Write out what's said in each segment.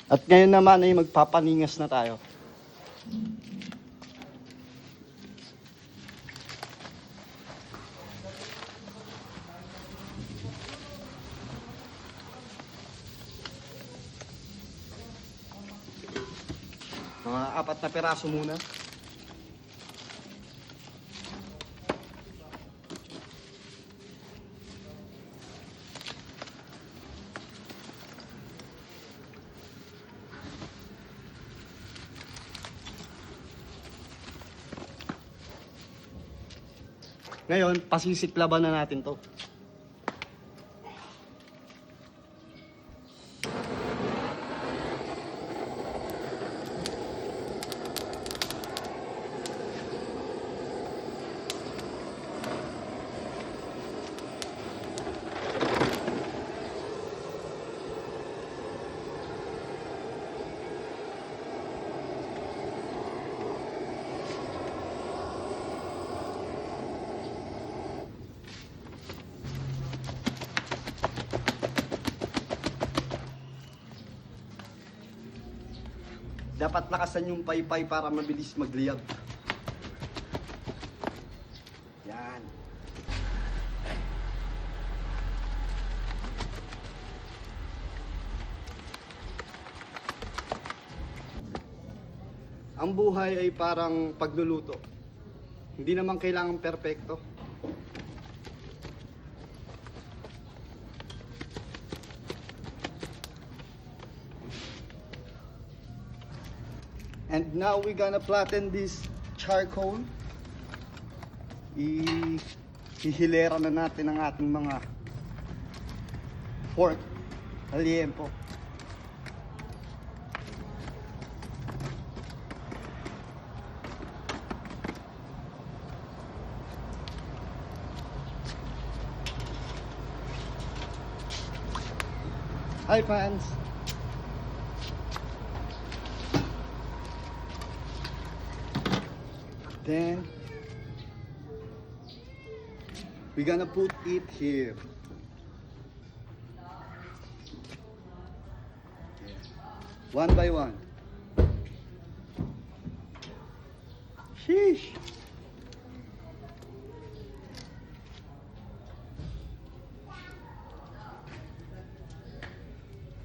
At ngayon naman ay magpapaningas na tayo. Mga 4 na piraso muna. Ngayon, pasisiklaban na natin to. Dapat lakasan yung paypay para mabilis magliyab. Yan. Ang buhay ay parang pagluluto. Hindi naman kailangan perpekto. And now we're gonna flatten this charcoal. Ihilera na natin ang ating mga pork aliempo. Hi fans! Then we're gonna put it here. One by one. Sheesh.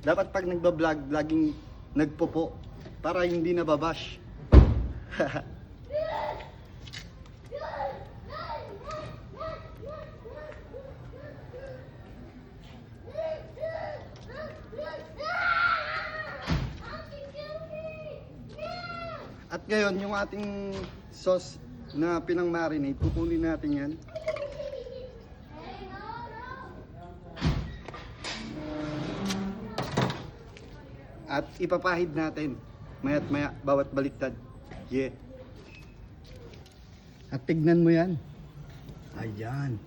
Dapat pag nagba-vlog, laging nagpopo para hindi nababash. At ngayon, yung ating sauce na pinang-marinate, kukunin natin yan. At ipapahid natin, maya't maya, bawat baliktad. Yeah. At tignan mo yan. Ayan.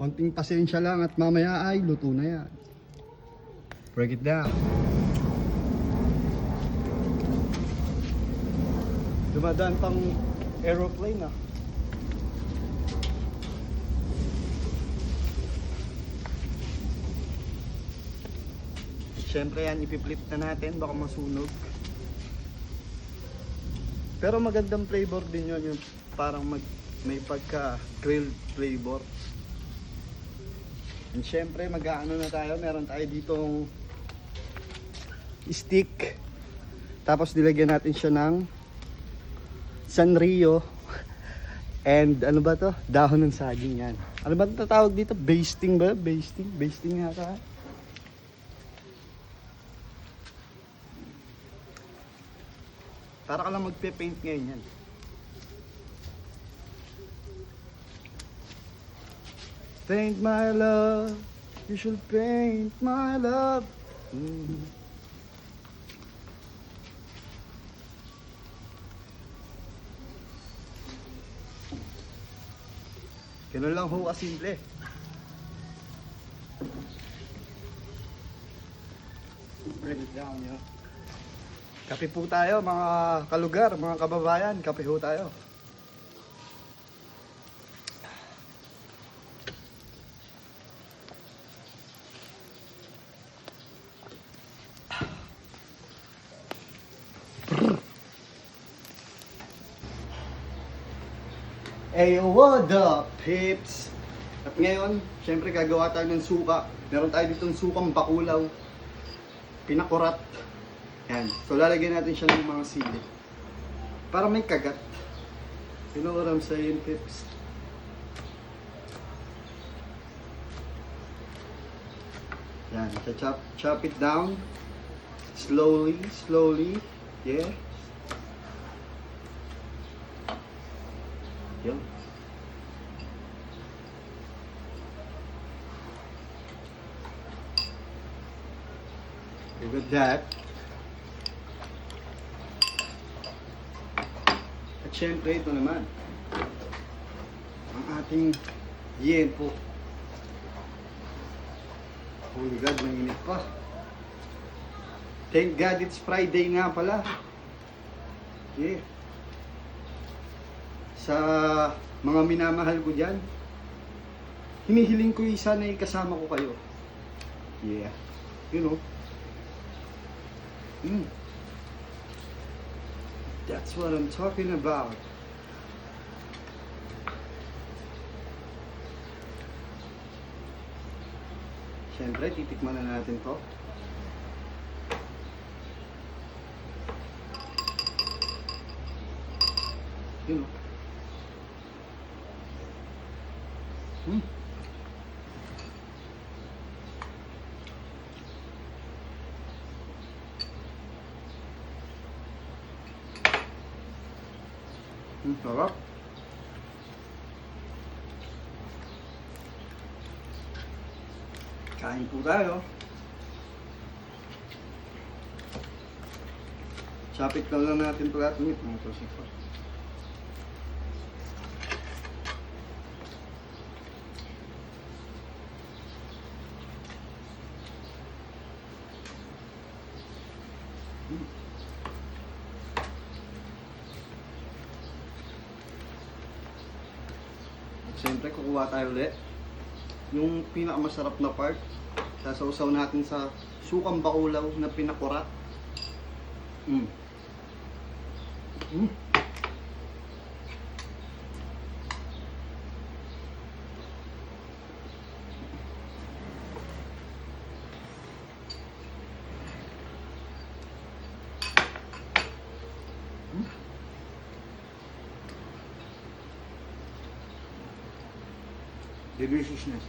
Konting pasensya lang at mamaya ay luto na yan. Break it down. Dumadaan pang aeroplane ah. Siyempre yan, ipiflip na natin, baka masunog. Pero magandang flavor din yun, yung parang may pagka grilled flavor. And siyempre mag-aano na tayo, meron tayo ditong stick. Tapos nilagyan natin siya ng Sanrio. And ano ba to? Dahon ng saging yan. Ano ba tatawag dito? Basting ba? Basting? Basting yata. Para ka lang magpe-paint ngayon yan. Paint my love, you should paint my love. Ganun lang ho kasimple. Bring it down, yo. Kape po tayo mga kalugar, mga kababayan. Kape po tayo. Hey, what up, pips? At ngayon, syempre gagawa tayo ng suka. Meron tayo ditong sukang bakulaw. Pinakurat. Yan. So lalagyan natin siya ng mga sili. Para may kagat. You know what I'm saying, pips? Yan. Chop it down. Slowly, slowly. Yeah. Yun. With that, at syempre ito naman ang ating liempo. Holy God, mainit pa. Thank God it's Friday nga pala. Yeah. Sa mga minamahal ko dyan, hinihiling ko yung sana kasama ko kayo. Yeah. You know. That's what I'm talking about. Siyempre, titikman na natin to. You know. Sarap. Kain po tayo. Chopit lang natin ito lahat. Mga tosik pa. Siyempre, kukuha tayo ulit yung pinakamasarap na part. Sasausaw natin sa sukang bakulaw na pinakurat. Deliciousness.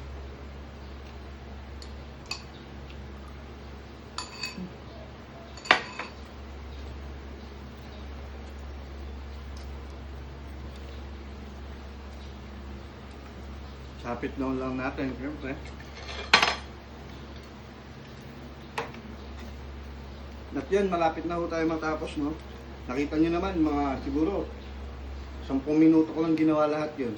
Sapit na lang natin, siyempre. At yun, malapit na ho tayo matapos, no? Nakita nyo naman, mga siguro 10 minuto ko lang ginawa lahat yun.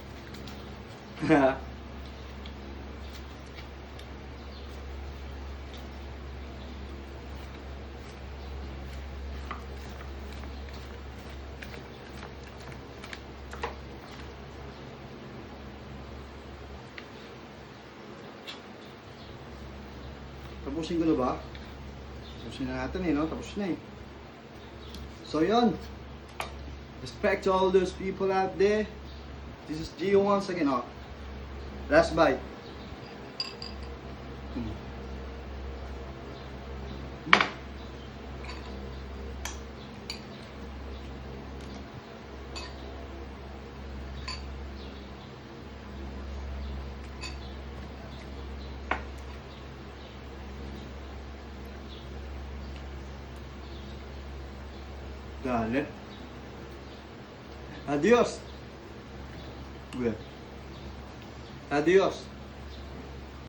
Tapusin ko na ba? Tapusin na natin no? Tapos na eh. So yun. Respect to all those people out there. This is Gio once again. Last bite. Dale. Adiós. Adiós.